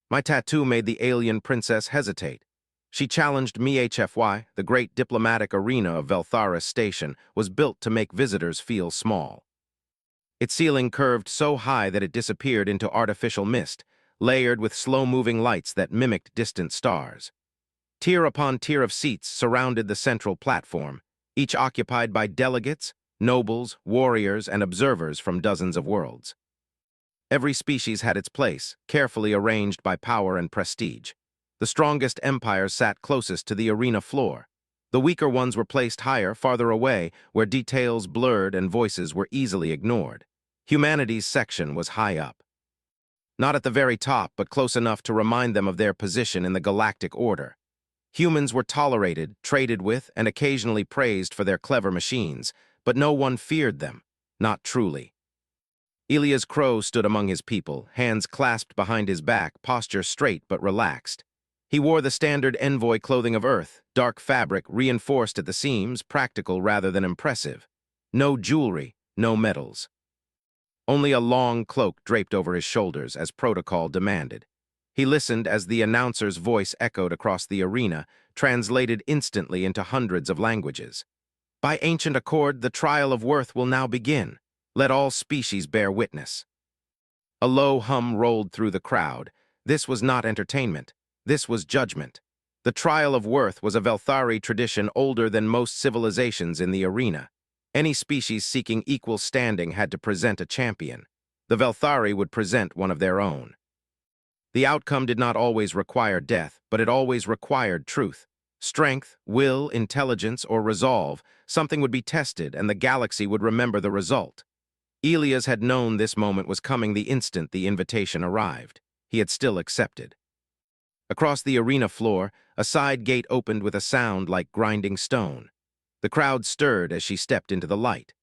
My tattoo made the alien princess hesitate. She challenged me. HFY, the great diplomatic arena of Veltharis Station, was built to make visitors feel small. Its ceiling curved so high that it disappeared into artificial mist, layered with slow-moving lights that mimicked distant stars. Tier upon tier of seats surrounded the central platform, each occupied by delegates, nobles, warriors, and observers from dozens of worlds. Every species had its place, carefully arranged by power and prestige. The strongest empires sat closest to the arena floor. The weaker ones were placed higher, farther away, where details blurred and voices were easily ignored. Humanity's section was high up. Not at the very top, but close enough to remind them of their position in the galactic order. Humans were tolerated, traded with, and occasionally praised for their clever machines, but no one feared them, not truly. Elias Crow stood among his people, hands clasped behind his back, posture straight but relaxed. He wore the standard envoy clothing of Earth, dark fabric, reinforced at the seams, practical rather than impressive. No jewelry, no medals. Only a long cloak draped over his shoulders, as protocol demanded. He listened as the announcer's voice echoed across the arena, translated instantly into hundreds of languages. By ancient accord, the trial of worth will now begin. Let all species bear witness. A low hum rolled through the crowd. This was not entertainment. This was judgment. The trial of worth was a Velthari tradition older than most civilizations in the arena. Any species seeking equal standing had to present a champion. The Velthari would present one of their own. The outcome did not always require death, but it always required truth. Strength, will, intelligence, or resolve, something would be tested and the galaxy would remember the result. Elias had known this moment was coming the instant the invitation arrived. He had still accepted. Across the arena floor, a side gate opened with a sound like grinding stone. The crowd stirred as she stepped into the light.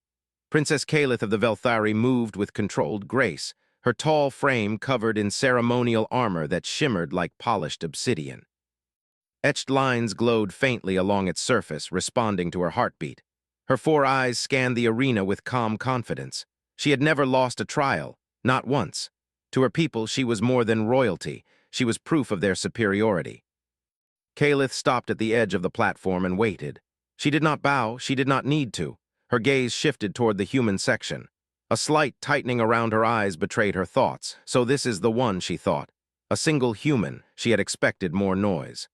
Princess Kalith of the Velthari moved with controlled grace, her tall frame covered in ceremonial armor that shimmered like polished obsidian. Etched lines glowed faintly along its surface, responding to her heartbeat. Her 4 eyes scanned the arena with calm confidence. She had never lost a trial, not once. To her people, she was more than royalty. She was proof of their superiority. Kalith stopped at the edge of the platform and waited. She did not bow, she did not need to. Her gaze shifted toward the human section. A slight tightening around her eyes betrayed her thoughts. So this is the one, she thought. A single human. She had expected more noise.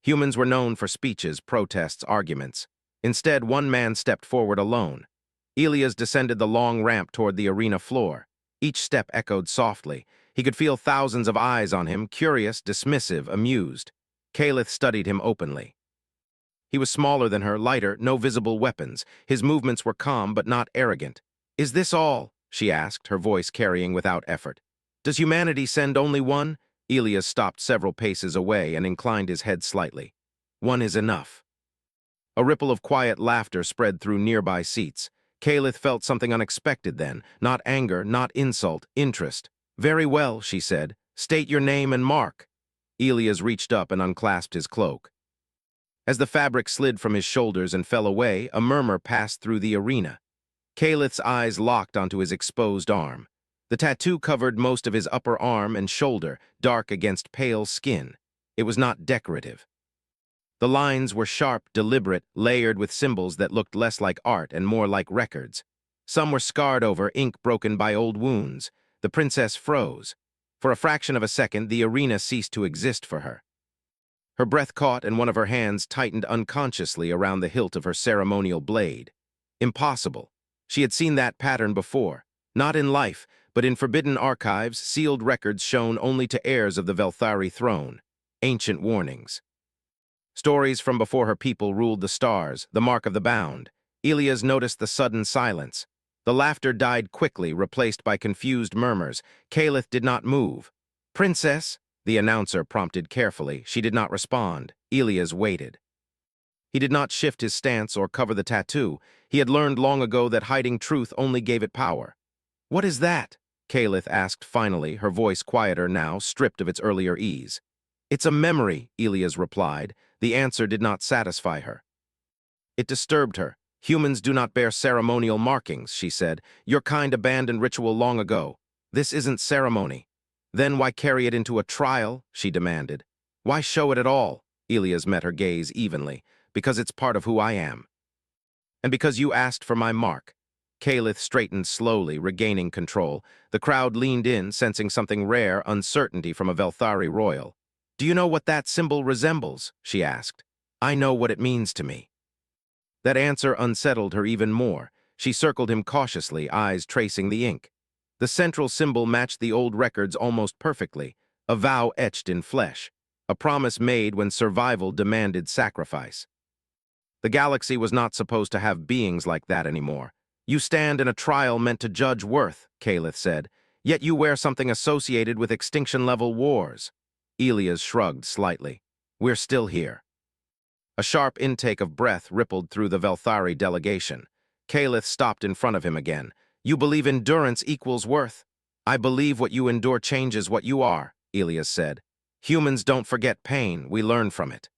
Humans were known for speeches, protests, arguments. Instead, one man stepped forward alone. Elias descended the long ramp toward the arena floor. Each step echoed softly. He could feel thousands of eyes on him, curious, dismissive, amused. Kalith studied him openly. He was smaller than her, lighter, no visible weapons. His movements were calm but not arrogant. "Is this all?" she asked, her voice carrying without effort. "Does humanity send only one?" Elias stopped several paces away and inclined his head slightly. "One is enough." A ripple of quiet laughter spread through nearby seats. Kalith felt something unexpected then, not anger, not insult, interest. "Very well," she said. "State your name and mark." Elias reached up and unclasped his cloak. As the fabric slid from his shoulders and fell away, a murmur passed through the arena. Kalith's eyes locked onto his exposed arm. The tattoo covered most of his upper arm and shoulder, dark against pale skin. It was not decorative. The lines were sharp, deliberate, layered with symbols that looked less like art and more like records. Some were scarred over, ink broken by old wounds. The princess froze. For a fraction of a second, the arena ceased to exist for her. Her breath caught and one of her hands tightened unconsciously around the hilt of her ceremonial blade. Impossible. She had seen that pattern before. Not in life, but in forbidden archives, sealed records shown only to heirs of the Velthari throne. Ancient warnings. Stories from before her people ruled the stars, the mark of the bound. Elias noticed the sudden silence. The laughter died quickly, replaced by confused murmurs. Kalith did not move. "Princess?" The announcer prompted carefully. She did not respond. Elias waited. He did not shift his stance or cover the tattoo. He had learned long ago that hiding truth only gave it power. "What is that?" Kalith asked finally, her voice quieter now, stripped of its earlier ease. "It's a memory," Elias replied. The answer did not satisfy her. It disturbed her. "Humans do not bear ceremonial markings," she said. "Your kind abandoned ritual long ago. This isn't ceremony." Then why carry it into a trial? She demanded. Why show it at all? Elias met her gaze evenly. Because it's part of who I am. And because you asked for my mark. Kalith straightened slowly, regaining control. The crowd leaned in, sensing something rare, uncertainty from a Velthari royal. Do you know what that symbol resembles? She asked. I know what it means to me. That answer unsettled her even more. She circled him cautiously, eyes tracing the ink. The central symbol matched the old records almost perfectly, a vow etched in flesh, a promise made when survival demanded sacrifice. The galaxy was not supposed to have beings like that anymore. You stand in a trial meant to judge worth, Kalith said, yet you wear something associated with extinction-level wars. Elias shrugged slightly. We're still here. A sharp intake of breath rippled through the Velthari delegation. Kalith stopped in front of him again. You believe endurance equals worth. I believe what you endure changes what you are, Elias said. Humans don't forget pain, we learn from it.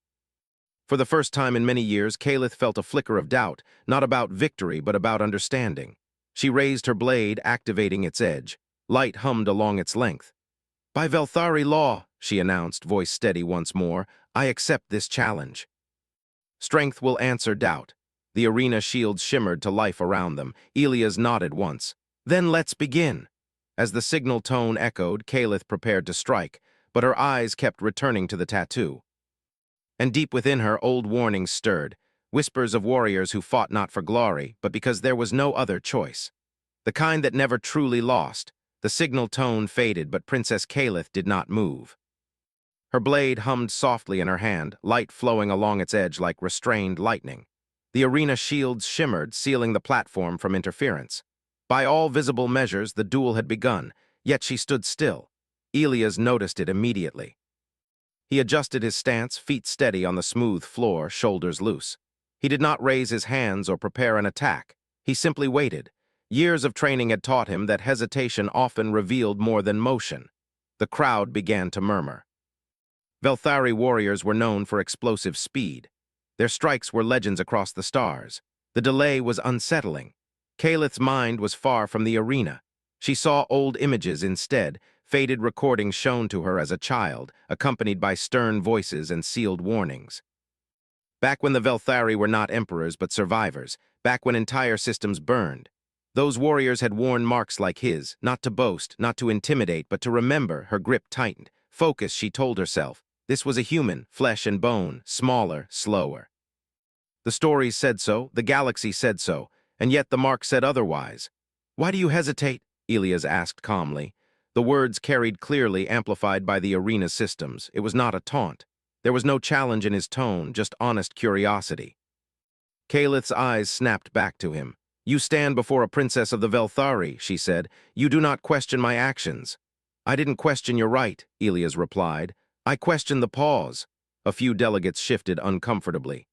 For the first time in many years, Kalith felt a flicker of doubt, not about victory, but about understanding. She raised her blade, activating its edge. Light hummed along its length. By Velthari law, she announced, voice steady once more, I accept this challenge. Strength will answer doubt. The arena shields shimmered to life around them. Elias nodded once. Then let's begin. As the signal tone echoed, Kalith prepared to strike, but her eyes kept returning to the tattoo. And deep within her, old warnings stirred, whispers of warriors who fought not for glory, but because there was no other choice. The kind that never truly lost. The signal tone faded, but Princess Kalith did not move. Her blade hummed softly in her hand, light flowing along its edge like restrained lightning. The arena shields shimmered, sealing the platform from interference. By all visible measures, the duel had begun, yet she stood still. Elias noticed it immediately. He adjusted his stance, feet steady on the smooth floor, shoulders loose. He did not raise his hands or prepare an attack. He simply waited. Years of training had taught him that hesitation often revealed more than motion. The crowd began to murmur. Velthari warriors were known for explosive speed. Their strikes were legends across the stars. The delay was unsettling. Kalith's mind was far from the arena. She saw old images instead, faded recordings shown to her as a child, accompanied by stern voices and sealed warnings. Back when the Velthari were not emperors but survivors, back when entire systems burned, those warriors had worn marks like his, not to boast, not to intimidate, but to remember. Her grip tightened. Focus, she told herself. This was a human, flesh and bone, smaller, slower. The stories said so, the galaxy said so, and yet the mark said otherwise. Why do you hesitate? Elias asked calmly. The words carried clearly, amplified by the arena systems. It was not a taunt. There was no challenge in his tone, just honest curiosity. Kalith's eyes snapped back to him. You stand before a princess of the Velthari, she said. You do not question my actions. I didn't question your right, Elias replied. I questioned the pause. A few delegates shifted uncomfortably.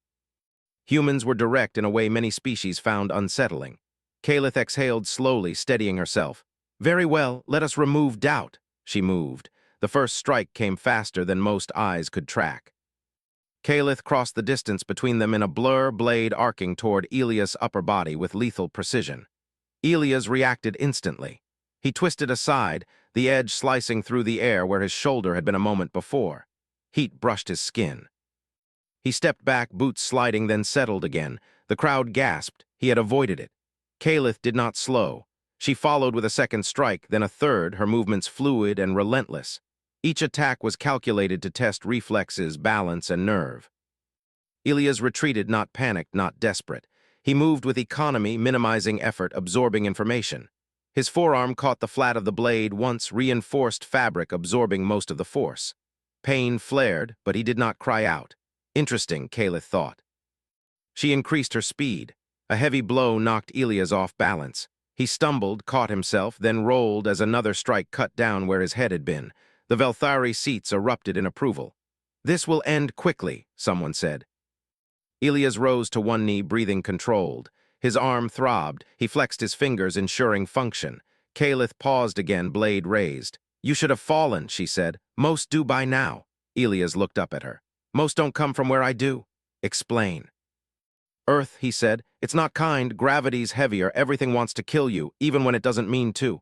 Humans were direct in a way many species found unsettling. Kalith exhaled slowly, steadying herself. Very well, let us remove doubt. She moved. The first strike came faster than most eyes could track. Kalith crossed the distance between them in a blur, blade arcing toward Elias' upper body with lethal precision. Elias reacted instantly. He twisted aside, the edge slicing through the air where his shoulder had been a moment before. Heat brushed his skin. He stepped back, boots sliding, then settled again. The crowd gasped. He had avoided it. Kalith did not slow. She followed with a second strike, then a third, her movements fluid and relentless. Each attack was calculated to test reflexes, balance, and nerve. Elias retreated, not panicked, not desperate. He moved with economy, minimizing effort, absorbing information. His forearm caught the flat of the blade, once reinforced fabric absorbing most of the force. Pain flared, but he did not cry out. Interesting, Kalith thought. She increased her speed. A heavy blow knocked Elias off balance. He stumbled, caught himself, then rolled as another strike cut down where his head had been. The Velthari seats erupted in approval. This will end quickly, someone said. Elias rose to one knee, breathing controlled. His arm throbbed. He flexed his fingers, ensuring function. Kalith paused again, blade raised. You should have fallen, she said. Most do by now. Elias looked up at her. Most don't come from where I do. Explain. Earth, he said. It's not kind. Gravity's heavier. Everything wants to kill you, even when it doesn't mean to.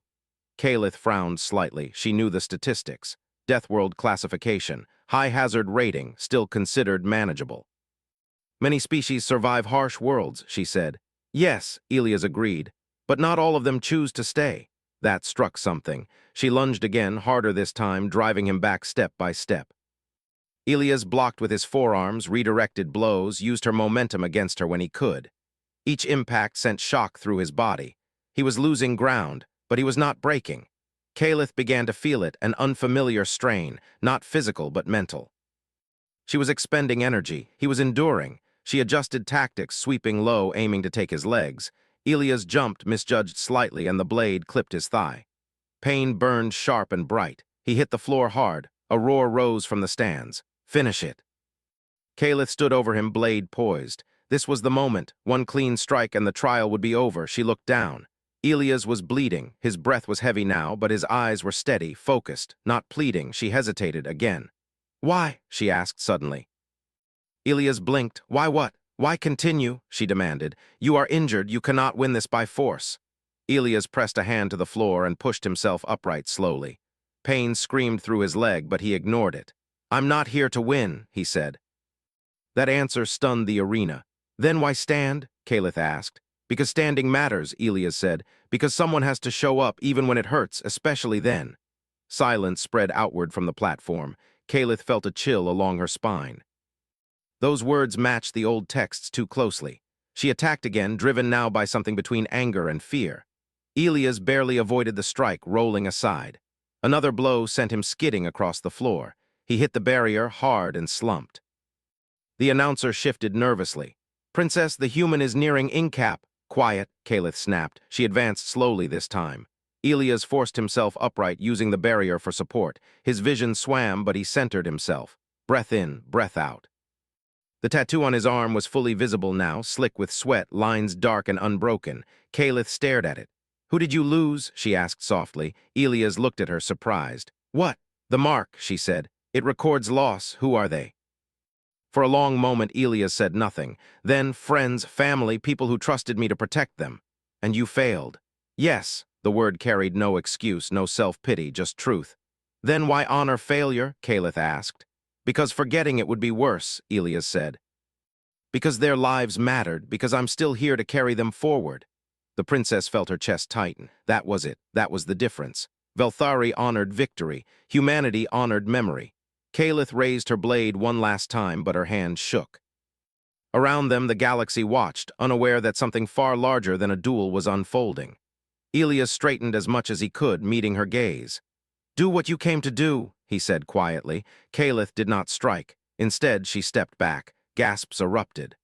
Kalith frowned slightly. She knew the statistics. Death World classification. High hazard rating, still considered manageable. Many species survive harsh worlds, she said. Yes, Elias agreed, but not all of them choose to stay. That struck something. She lunged again, harder this time, driving him back step by step. Elias blocked with his forearms, redirected blows, used her momentum against her when he could. Each impact sent shock through his body. He was losing ground, but he was not breaking. Kalith began to feel it, an unfamiliar strain, not physical but mental. She was expending energy. He was enduring. She adjusted tactics, sweeping low, aiming to take his legs. Elias jumped, misjudged slightly, and the blade clipped his thigh. Pain burned sharp and bright. He hit the floor hard. A roar rose from the stands. Finish it. Kalith stood over him, blade poised. This was the moment. One clean strike and the trial would be over. She looked down. Elias was bleeding. His breath was heavy now, but his eyes were steady, focused, not pleading. She hesitated again. Why? She asked suddenly. Elias blinked. Why what? Why continue? She demanded. You are injured. You cannot win this by force. Elias pressed a hand to the floor and pushed himself upright slowly. Pain screamed through his leg, but he ignored it. I'm not here to win, he said. That answer stunned the arena. Then why stand? Kalith asked. Because standing matters, Elias said. Because someone has to show up even when it hurts, especially then. Silence spread outward from the platform. Kalith felt a chill along her spine. Those words matched the old texts too closely. She attacked again, driven now by something between anger and fear. Elias barely avoided the strike, rolling aside. Another blow sent him skidding across the floor. He hit the barrier hard and slumped. The announcer shifted nervously. Princess, the human is nearing incap. Quiet, Kalith snapped. She advanced slowly this time. Elias forced himself upright, using the barrier for support. His vision swam, but he centered himself. Breath in, breath out. The tattoo on his arm was fully visible now, slick with sweat, lines dark and unbroken. Kalith stared at it. Who did you lose? She asked softly. Elias looked at her, surprised. What? The mark, she said. It records loss. Who are they? For a long moment, Elias said nothing. Then, friends, family, people who trusted me to protect them. And you failed. Yes, the word carried no excuse, no self-pity, just truth. Then why honor failure? Kalith asked. Because forgetting it would be worse, Elias said. Because their lives mattered, because I'm still here to carry them forward. The princess felt her chest tighten. That was it. That was the difference. Velthari honored victory. Humanity honored memory. Kalith raised her blade one last time, but her hand shook. Around them, the galaxy watched, unaware that something far larger than a duel was unfolding. Elias straightened as much as he could, meeting her gaze. Do what you came to do, he said quietly. Kalith did not strike. Instead, she stepped back. Gasps erupted.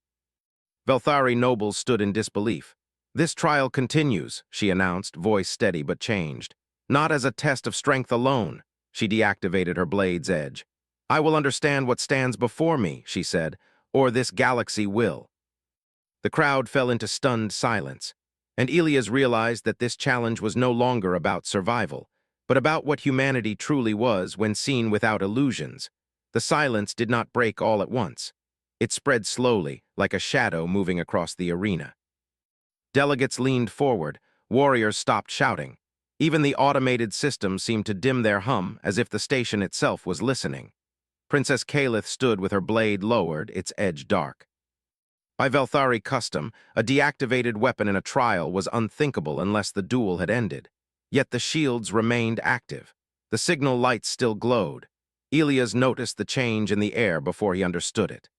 Velthari nobles stood in disbelief. This trial continues, she announced, voice steady but changed. Not as a test of strength alone. She deactivated her blade's edge. I will understand what stands before me, she said, or this galaxy will. The crowd fell into stunned silence, and Elias realized that this challenge was no longer about survival, but about what humanity truly was when seen without illusions. The silence did not break all at once. It spread slowly, like a shadow moving across the arena. Delegates leaned forward. Warriors stopped shouting. Even the automated system seemed to dim their hum, as if the station itself was listening. Princess Kalith stood with her blade lowered, its edge dark. By Velthari custom, a deactivated weapon in a trial was unthinkable unless the duel had ended. Yet the shields remained active. The signal lights still glowed. Elias noticed the change in the air before he understood it.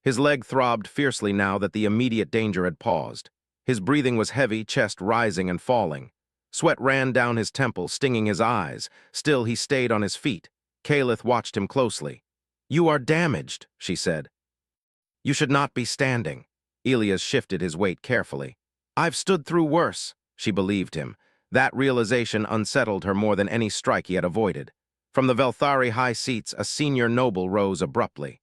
His leg throbbed fiercely now that the immediate danger had paused. His breathing was heavy, chest rising and falling. Sweat ran down his temples, stinging his eyes. Still, he stayed on his feet. Kalith watched him closely. You are damaged, she said. You should not be standing. Elias shifted his weight carefully. I've stood through worse, she believed him. That realization unsettled her more than any strike he had avoided. From the Velthari high seats, a senior noble rose abruptly.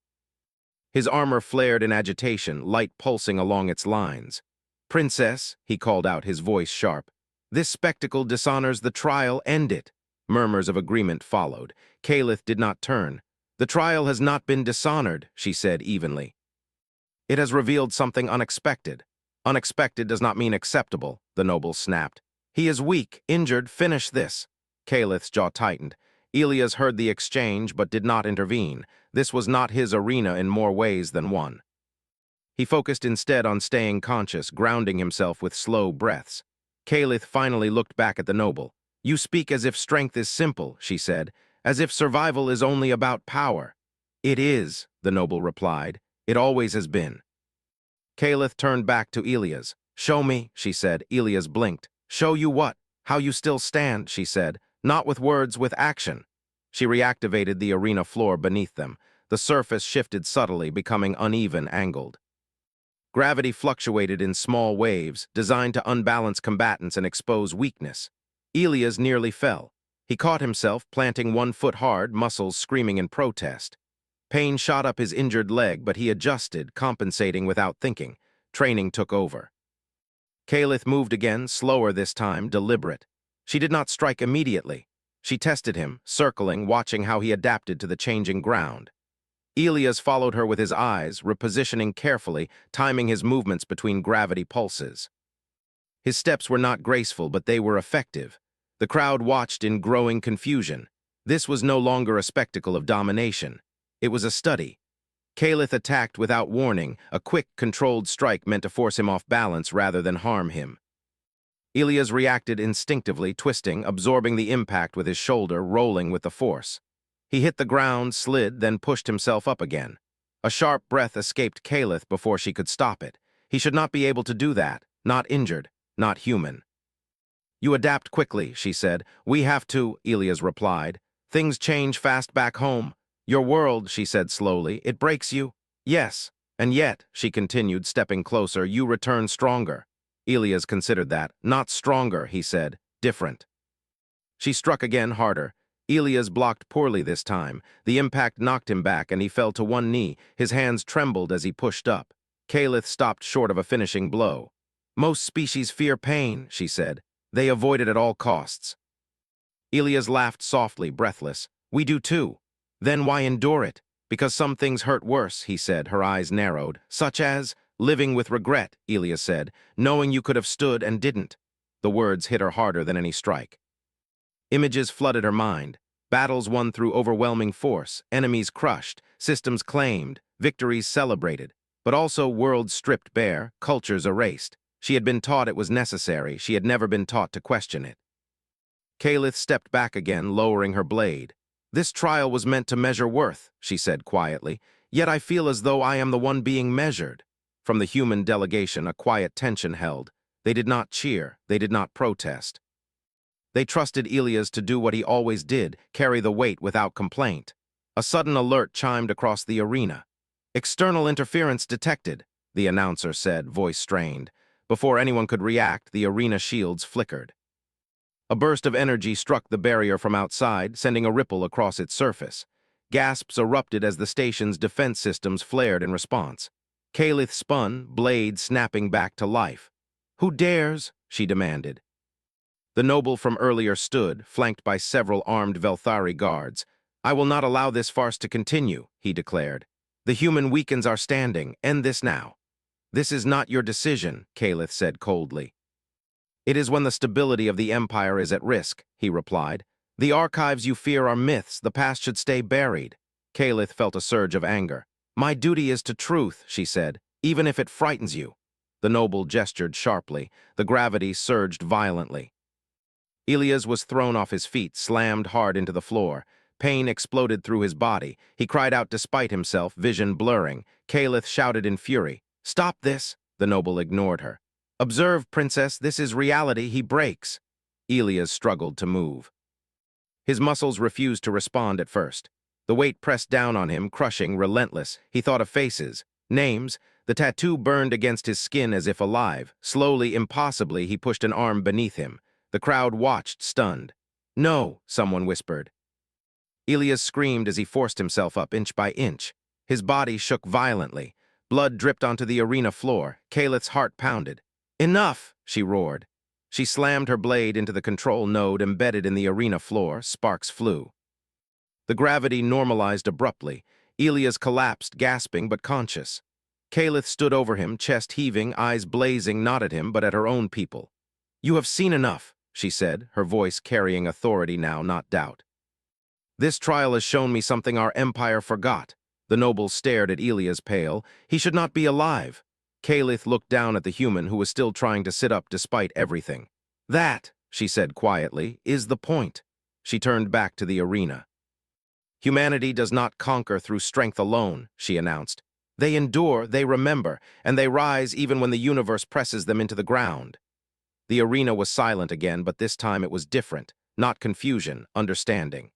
His armor flared in agitation, light pulsing along its lines. Princess, he called out, his voice sharp. This spectacle dishonors the trial. End it. Murmurs of agreement followed. Kalith did not turn. The trial has not been dishonored, she said evenly. It has revealed something unexpected. Unexpected does not mean acceptable, the noble snapped. He is weak, injured, finish this. Kaleth's jaw tightened. Elias heard the exchange but did not intervene. This was not his arena in more ways than one. He focused instead on staying conscious, grounding himself with slow breaths. Kaleth finally looked back at the noble. You speak as if strength is simple, she said, as if survival is only about power. It is, the noble replied. It always has been. Kaleth turned back to Elias. Show me, she said. Elias blinked. Show you what? How you still stand, she said. Not with words, with action. She reactivated the arena floor beneath them. The surface shifted subtly, becoming uneven, angled. Gravity fluctuated in small waves, designed to unbalance combatants and expose weakness. Elias nearly fell. He caught himself, planting one foot hard, muscles screaming in protest. Pain shot up his injured leg, but he adjusted, compensating without thinking. Training took over. Kaleth moved again, slower this time, deliberate. She did not strike immediately. She tested him, circling, watching how he adapted to the changing ground. Elias followed her with his eyes, repositioning carefully, timing his movements between gravity pulses. His steps were not graceful, but they were effective. The crowd watched in growing confusion. This was no longer a spectacle of domination. It was a study. Kaleth attacked without warning, a quick, controlled strike meant to force him off balance rather than harm him. Elias reacted instinctively, twisting, absorbing the impact with his shoulder, rolling with the force. He hit the ground, slid, then pushed himself up again. A sharp breath escaped Kaleth before she could stop it. He should not be able to do that. Not injured, not human. You adapt quickly, she said. We have to, Elias replied. Things change fast back home. Your world, she said slowly, it breaks you. Yes, and yet, she continued, stepping closer, you return stronger. Elias considered that. Not stronger, he said. Different. She struck again, harder. Elias blocked poorly this time. The impact knocked him back, and he fell to one knee. His hands trembled as he pushed up. Kaleth stopped short of a finishing blow. Most species fear pain, she said. They avoid it at all costs. Elias laughed softly, breathless. We do too. Then why endure it? Because some things hurt worse, he said, her eyes narrowed. Such as, living with regret, Elias said, knowing you could have stood and didn't. The words hit her harder than any strike. Images flooded her mind. Battles won through overwhelming force, enemies crushed, systems claimed, victories celebrated, but also worlds stripped bare, cultures erased. She had been taught it was necessary. She had never been taught to question it. Kaleth stepped back again, lowering her blade. This trial was meant to measure worth, she said quietly, yet I feel as though I am the one being measured. From the human delegation, a quiet tension held. They did not cheer, they did not protest. They trusted Elias to do what he always did, carry the weight without complaint. A sudden alert chimed across the arena. External interference detected, the announcer said, voice strained. Before anyone could react, the arena shields flickered. A burst of energy struck the barrier from outside, sending a ripple across its surface. Gasps erupted as the station's defense systems flared in response. Kaleth spun, blade snapping back to life. Who dares? She demanded. The noble from earlier stood, flanked by several armed Velthari guards. I will not allow this farce to continue, he declared. The human weakens our standing. End this now. This is not your decision, Kaleth said coldly. It is when the stability of the Empire is at risk, he replied. The archives you fear are myths. The past should stay buried. Kaleth felt a surge of anger. My duty is to truth, she said, even if it frightens you. The noble gestured sharply. The gravity surged violently. Elias was thrown off his feet, slammed hard into the floor. Pain exploded through his body. He cried out despite himself, vision blurring. Kaleth shouted in fury. Stop this! The noble ignored her. Observe, princess, this is reality. He breaks. Elias struggled to move. His muscles refused to respond at first. The weight pressed down on him, crushing, relentless. He thought of faces, names. The tattoo burned against his skin as if alive. Slowly, impossibly, he pushed an arm beneath him. The crowd watched, stunned. No, someone whispered. Elias screamed as he forced himself up inch by inch. His body shook violently. Blood dripped onto the arena floor. Kaleth's heart pounded. Enough, she roared. She slammed her blade into the control node embedded in the arena floor. Sparks flew. The gravity normalized abruptly. Elias collapsed, gasping but conscious. Kaleth stood over him, chest heaving, eyes blazing, not at him but at her own people. You have seen enough. she said, her voice carrying authority now, not doubt. This trial has shown me something our empire forgot. The noble stared at Elia's pale. He should not be alive. Kalith looked down at the human who was still trying to sit up despite everything. That, she said quietly, is the point. She turned back to the arena. Humanity does not conquer through strength alone, she announced. They endure, they remember, and they rise even when the universe presses them into the ground. The arena was silent again, but this time it was different, not confusion, understanding.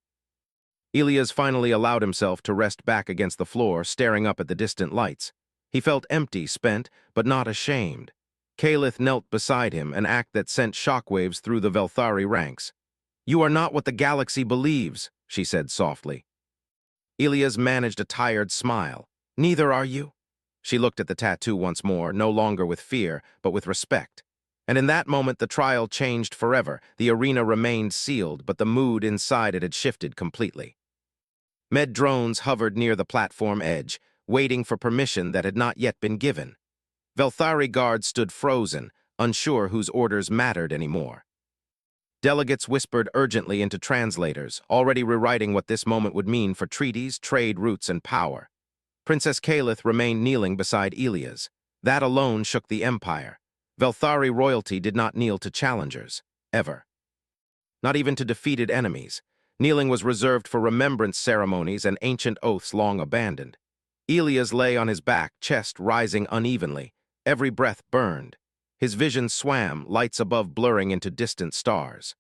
Elias finally allowed himself to rest back against the floor, staring up at the distant lights. He felt empty, spent, but not ashamed. Kalith knelt beside him, an act that sent shockwaves through the Velthari ranks. You are not what the galaxy believes, she said softly. Elias managed a tired smile. Neither are you. She looked at the tattoo once more, no longer with fear, but with respect. And in that moment the trial changed forever. The arena remained sealed, but the mood inside it had shifted completely. Med drones hovered near the platform edge, waiting for permission that had not yet been given. Velthari guards stood frozen, unsure whose orders mattered anymore. Delegates whispered urgently into translators, already rewriting what this moment would mean for treaties, trade routes, and power. Princess Kalith remained kneeling beside Elias. That alone shook the empire. Velthari royalty did not kneel to challengers, ever. Not even to defeated enemies. Kneeling was reserved for remembrance ceremonies and ancient oaths long abandoned. Elias lay on his back, chest rising unevenly. Every breath burned. His vision swam, lights above blurring into distant stars.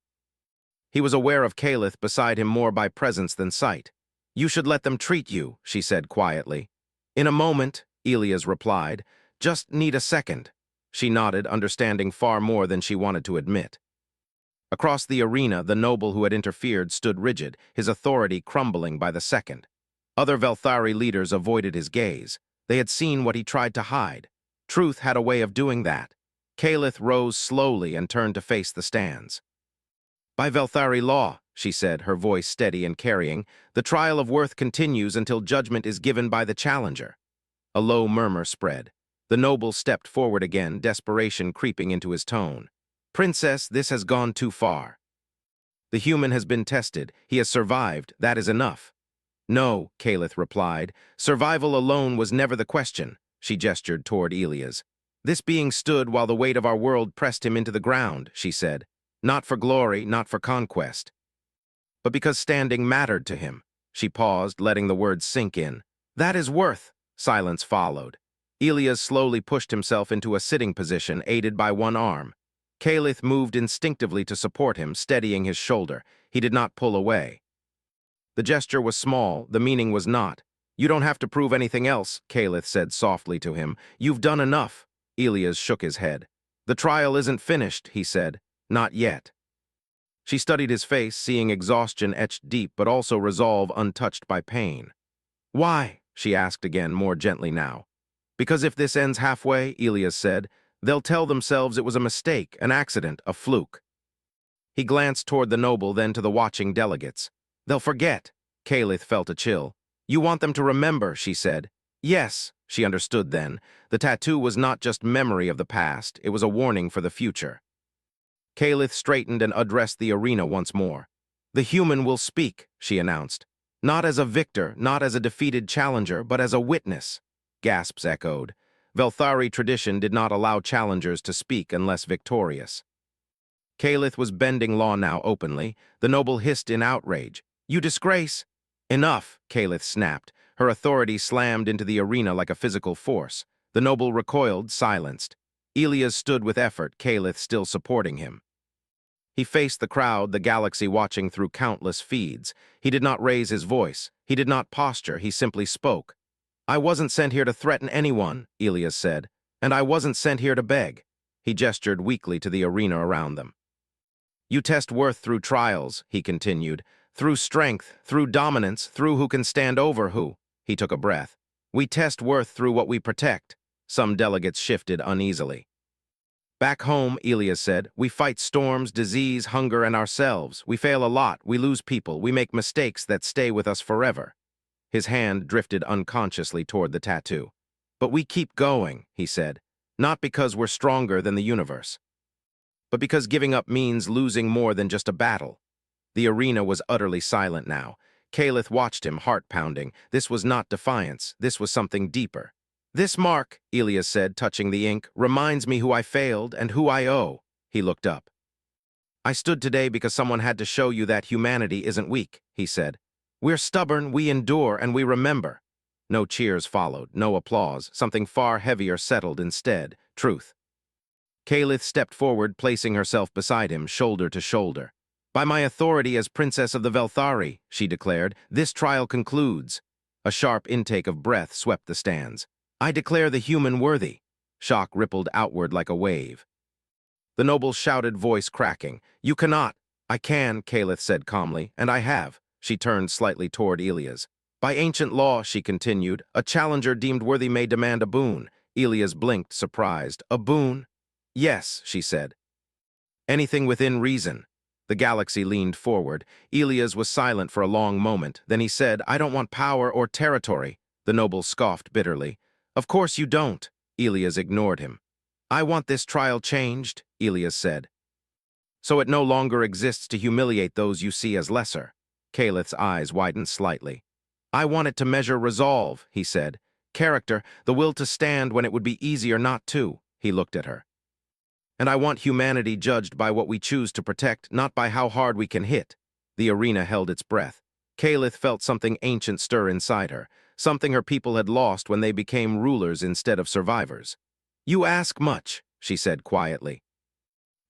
He was aware of Kalith beside him more by presence than sight. You should let them treat you, she said quietly. In a moment, Elias replied. Just need a second. She nodded, understanding far more than she wanted to admit. Across the arena, the noble who had interfered stood rigid, his authority crumbling by the second. Other Velthari leaders avoided his gaze. They had seen what he tried to hide. Truth had a way of doing that. Kalith rose slowly and turned to face the stands. By Velthari law, she said, her voice steady and carrying, the trial of worth continues until judgment is given by the challenger. A low murmur spread. The noble stepped forward again, desperation creeping into his tone. Princess, this has gone too far. The human has been tested. He has survived. That is enough. No, Kalith replied. Survival alone was never the question. She gestured toward Elias. This being stood while the weight of our world pressed him into the ground, she said. Not for glory, not for conquest. But because standing mattered to him. She paused, letting the words sink in. That is worth. Silence followed. Elias slowly pushed himself into a sitting position, aided by one arm. Kalith moved instinctively to support him, steadying his shoulder. He did not pull away. The gesture was small, the meaning was not. You don't have to prove anything else, Kalith said softly to him. You've done enough. Elias shook his head. The trial isn't finished, he said. Not yet. She studied his face, seeing exhaustion etched deep, but also resolve untouched by pain. Why? She asked again, more gently now. Because if this ends halfway, Elias said, they'll tell themselves it was a mistake, an accident, a fluke. He glanced toward the noble, then to the watching delegates. They'll forget. Kalith felt a chill. You want them to remember, she said. Yes, she understood then. The tattoo was not just memory of the past, it was a warning for the future. Kalith straightened and addressed the arena once more. The human will speak, she announced. Not as a victor, not as a defeated challenger, but as a witness. Gasps echoed. Velthari tradition did not allow challengers to speak unless victorious. Kalith was bending law now openly. The noble hissed in outrage. You disgrace! Enough, Kalith snapped. Her authority slammed into the arena like a physical force. The noble recoiled, silenced. Elias stood with effort, Kalith still supporting him. He faced the crowd, the galaxy watching through countless feeds. He did not raise his voice. He did not posture. He simply spoke. I wasn't sent here to threaten anyone, Elias said, and I wasn't sent here to beg. He gestured weakly to the arena around them. You test worth through trials, he continued, through strength, through dominance, through who can stand over who. He took a breath. We test worth through what we protect. Some delegates shifted uneasily. Back home, Elias said, we fight storms, disease, hunger, and ourselves. We fail a lot, we lose people, we make mistakes that stay with us forever. His hand drifted unconsciously toward the tattoo. But we keep going, he said, not because we're stronger than the universe. but because giving up means losing more than just a battle. The arena was utterly silent now. Calith watched him, heart-pounding. This was not defiance. This was something deeper. "This mark," Elias said, touching the ink, "reminds me who I failed and who I owe." He looked up. "I stood today because someone had to show you that humanity isn't weak," he said. "We're stubborn, we endure, and we remember." No cheers followed, no applause. Something far heavier settled instead: truth. Calith stepped forward, placing herself beside him, shoulder to shoulder. "By my authority as Princess of the Velthari," she declared, "this trial concludes." A sharp intake of breath swept the stands. "I declare the human worthy." Shock rippled outward like a wave. The noble's shouted voice cracking. "You cannot." "I can," Calith said calmly, "and I have." She turned slightly toward Elias. "By ancient law," she continued, "a challenger deemed worthy may demand a boon." Elias blinked, surprised. "A boon?" "Yes," she said. "Anything within reason." The galaxy leaned forward. Elias was silent for a long moment. Then he said, "I don't want power or territory." The noble scoffed bitterly. "Of course you don't." Elias ignored him. "I want this trial changed," Elias said, "so it no longer exists to humiliate those you see as lesser." Calith's eyes widened slightly. "I want it to measure resolve," he said. "Character, the will to stand when it would be easier not to." He looked at her. "And I want humanity judged by what we choose to protect, not by how hard we can hit." The arena held its breath. Calith felt something ancient stir inside her, something her people had lost when they became rulers instead of survivors. "You ask much," she said quietly.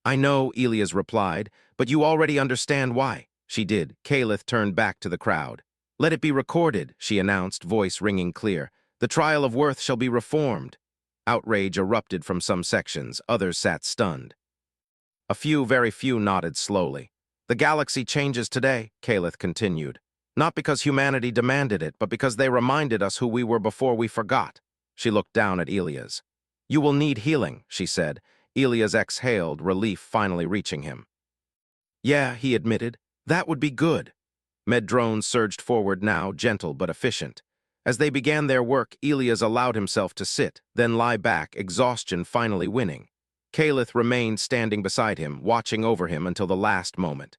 "I know," Elias replied, "but you already understand why." She did. Calith turned back to the crowd. "Let it be recorded," she announced, voice ringing clear. "The trial of worth shall be reformed." Outrage erupted from some sections. Others sat stunned. A few, very few, nodded slowly. "The galaxy changes today," Calith continued. "Not because humanity demanded it, but because they reminded us who we were before we forgot." She looked down at Elias. "You will need healing," she said. Elias exhaled, relief finally reaching him. "Yeah," he admitted. "That would be good." Med-drones surged forward now, gentle but efficient. As they began their work, Elias allowed himself to sit, then lie back, exhaustion finally winning. Calith remained standing beside him, watching over him until the last moment.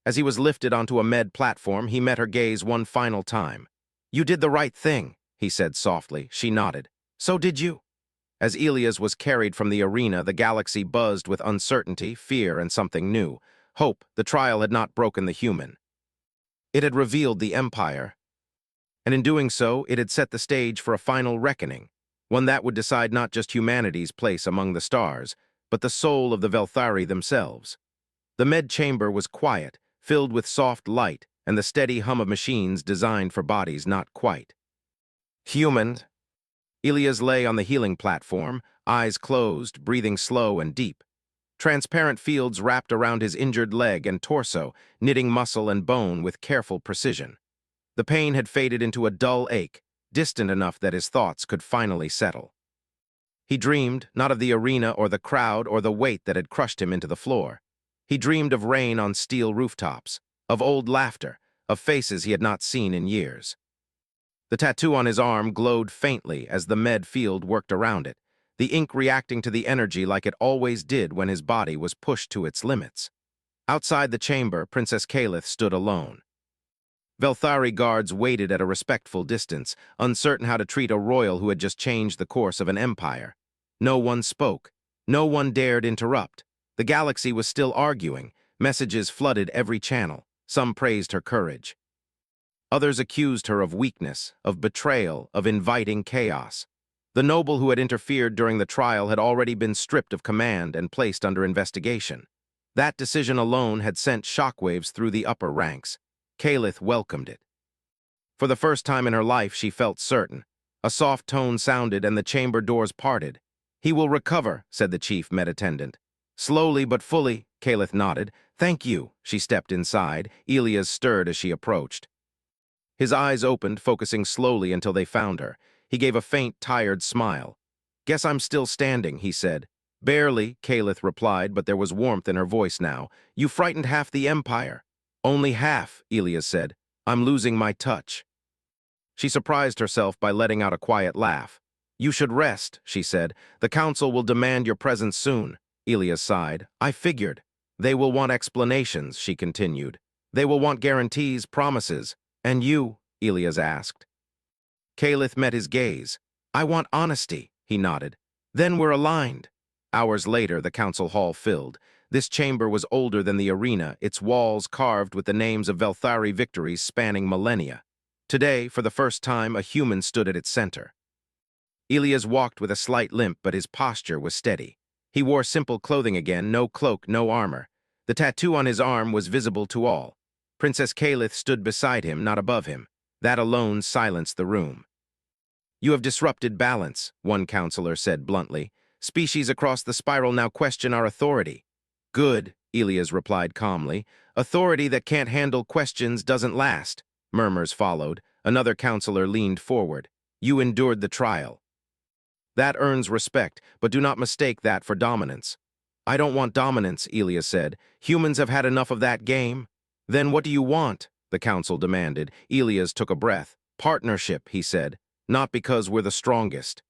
As he was lifted onto a med platform, he met her gaze one final time. "You did the right thing," he said softly. She nodded. "So did you." As Elias was carried from the arena, the galaxy buzzed with uncertainty, fear, and something new. Hope. The trial had not broken the human. It had revealed the Empire. And in doing so, it had set the stage for a final reckoning, one that would decide not just humanity's place among the stars, but the soul of the Velthari themselves. The med chamber was quiet, filled with soft light and the steady hum of machines designed for bodies not quite human. Elias lay on the healing platform, eyes closed, breathing slow and deep. Transparent fields wrapped around his injured leg and torso, knitting muscle and bone with careful precision. The pain had faded into a dull ache, distant enough that his thoughts could finally settle. He dreamed, not of the arena or the crowd or the weight that had crushed him into the floor. He dreamed of rain on steel rooftops, of old laughter, of faces he had not seen in years. The tattoo on his arm glowed faintly as the med field worked around it, the ink reacting to the energy like it always did when his body was pushed to its limits. Outside the chamber, Princess Calith stood alone. Velthari guards waited at a respectful distance, uncertain how to treat a royal who had just changed the course of an empire. No one spoke. No one dared interrupt. The galaxy was still arguing. Messages flooded every channel. Some praised her courage. Others accused her of weakness, of betrayal, of inviting chaos. The noble who had interfered during the trial had already been stripped of command and placed under investigation. That decision alone had sent shockwaves through the upper ranks. Calith welcomed it. For the first time in her life, she felt certain. A soft tone sounded and the chamber doors parted. "He will recover," said the chief med-attendant. "Slowly but fully," Calith nodded. "Thank you." She stepped inside. Elias stirred as she approached. His eyes opened, focusing slowly until they found her. He gave a faint, tired smile. "Guess I'm still standing," he said. "Barely," Calith replied, but there was warmth in her voice now. "You frightened half the Empire." "Only half," Elias said. "I'm losing my touch." She surprised herself by letting out a quiet laugh. "You should rest," she said. "The council will demand your presence soon." Elias sighed. I figured. They will want explanations, she continued. They will want guarantees, promises. And you? Elias asked. Calith met his gaze. I want honesty, he nodded. Then we're aligned. Hours later, the council hall filled. This chamber was older than the arena, its walls carved with the names of Velthari victories spanning millennia. Today, for the first time, a human stood at its center. Elias walked with a slight limp, but his posture was steady. He wore simple clothing again, no cloak, no armor. The tattoo on his arm was visible to all. Princess Calith stood beside him, not above him. That alone silenced the room. You have disrupted balance, one counselor said bluntly. Species across the spiral now question our authority. Good, Elias replied calmly. Authority that can't handle questions doesn't last. Murmurs followed. Another counselor leaned forward. You endured the trial. That earns respect, but do not mistake that for dominance. I don't want dominance, Elias said. Humans have had enough of that game. Then what do you want? The council demanded. Elias took a breath. Partnership, he said. Not because we're the strongest.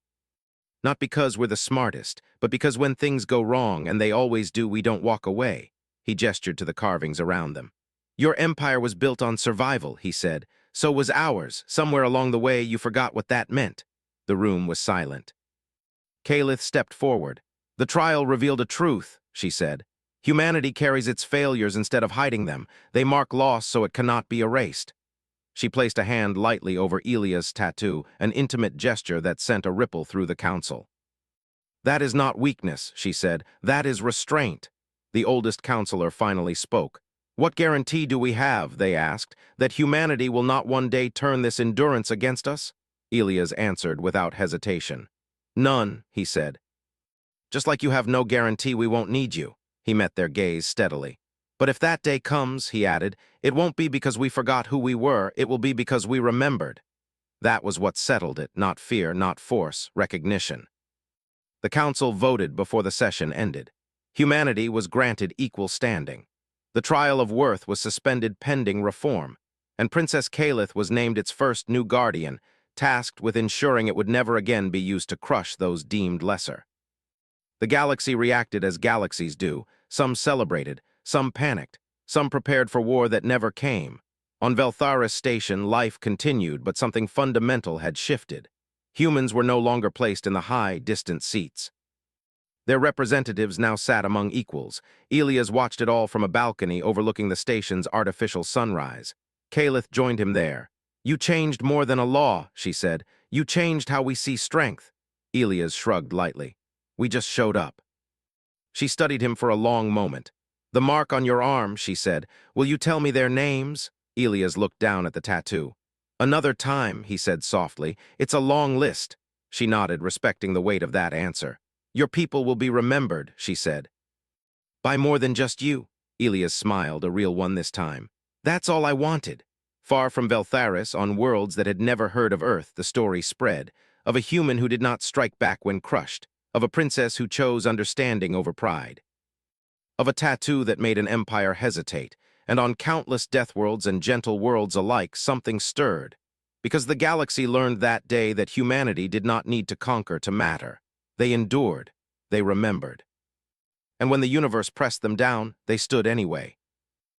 Not because we're the smartest, but because when things go wrong, and they always do, we don't walk away. He gestured to the carvings around them. Your empire was built on survival, he said. So was ours. Somewhere along the way, you forgot what that meant. The room was silent. Calith stepped forward. The trial revealed a truth, she said. Humanity carries its failures instead of hiding them. They mark loss so it cannot be erased. She placed a hand lightly over Elias' tattoo, an intimate gesture that sent a ripple through the council. That is not weakness, she said. That is restraint. The oldest counselor finally spoke. What guarantee do we have, they asked, that humanity will not one day turn this endurance against us? Elias answered without hesitation. None, he said. Just like you have no guarantee we won't need you. He met their gaze steadily. But if that day comes, he added, it won't be because we forgot who we were, it will be because we remembered. That was what settled it, not fear, not force, recognition. The council voted before the session ended. Humanity was granted equal standing. The trial of worth was suspended pending reform, and Princess Calith was named its first new guardian, tasked with ensuring it would never again be used to crush those deemed lesser. The galaxy reacted as galaxies do. Some celebrated, some panicked, some prepared for war that never came. On Veltharis Station, life continued, but something fundamental had shifted. Humans were no longer placed in the high, distant seats. Their representatives now sat among equals. Elias watched it all from a balcony overlooking the station's artificial sunrise. Calith joined him there. You changed more than a law, she said. You changed how we see strength. Elias shrugged lightly. We just showed up. She studied him for a long moment. The mark on your arm, she said. Will you tell me their names? Elias looked down at the tattoo. Another time, he said softly. It's a long list. She nodded, respecting the weight of that answer. Your people will be remembered, she said. By more than just you. Elias smiled, a real one this time. That's all I wanted. Far from Veltharis, on worlds that had never heard of Earth, the story spread, of a human who did not strike back when crushed, of a princess who chose understanding over pride, of a tattoo that made an empire hesitate, and on countless death worlds and gentle worlds alike something stirred, because the galaxy learned that day that humanity did not need to conquer to matter. They endured, they remembered. And when the universe pressed them down, they stood anyway.